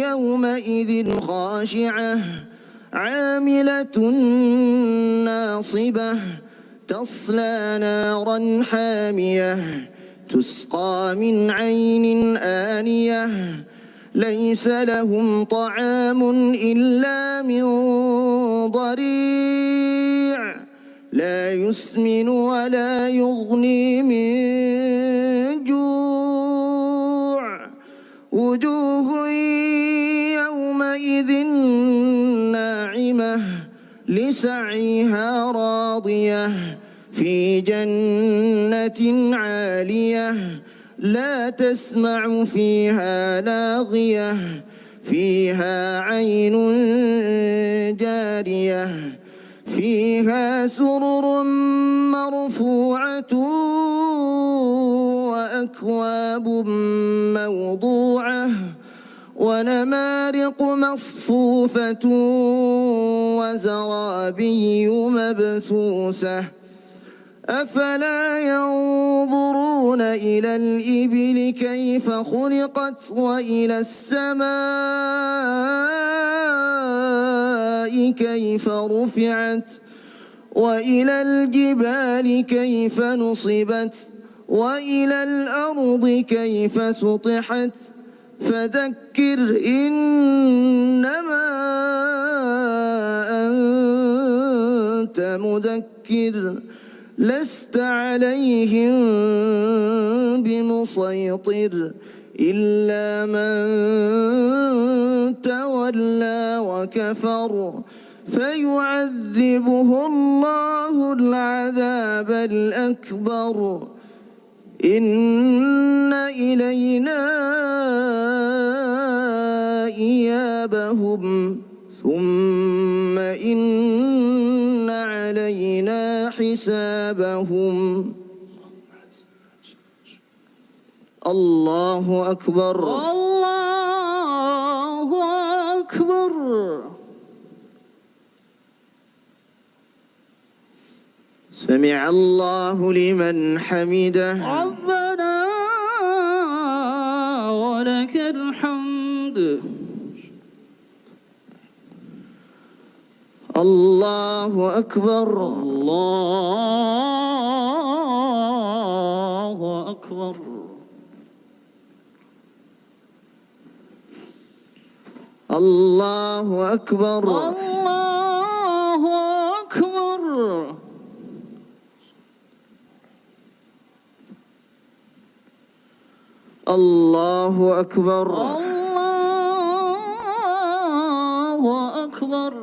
يومئذ خاشعة عاملة ناصبة تصلى نارا حامية تسقى من عين آنية ليس لهم طعام إلا من ضريع لا يسمن ولا يغني من جوع وجوه يومئذ ناعمة لسعيها راضية في جنة عالية لا تسمع فيها لاغية فيها عين جارية فيها سرر مرفوعة وأكواب موضوعة ونمارق مصفوفة وزرابي مبثوثة أفلا ينظرون إلى الإبل كيف خلقت وإلى السماء كيف رفعت وإلى الجبال كيف نصبت وإلى الأرض كيف سطحت فذكر إنما أنت مذكر لست عليهم بمسيطر إلا من تولى وكفر فيعذبه الله العذاب الأكبر إن إلينا إيابهم ثم إن علينا حسابهم الله أكبر الله أكبر سمع الله لمن حمده ربنا ولك الحمد الله أكبر الله أكبر الله أكبر الله أكبر الله أكبر الله أكبر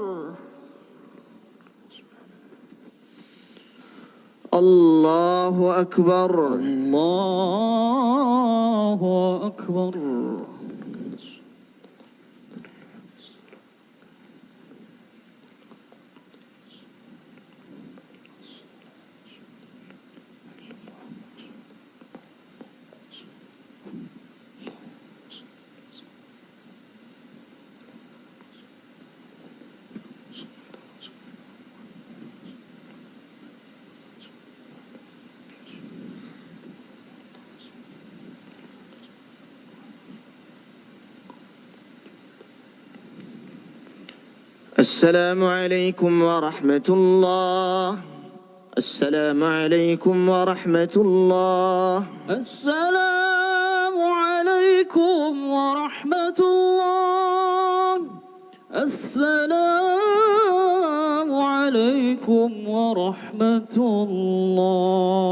الله أكبر الله أكبر السلام عليكم ورحمة الله السلام عليكم ورحمة الله السلام عليكم ورحمة الله السلام عليكم ورحمة الله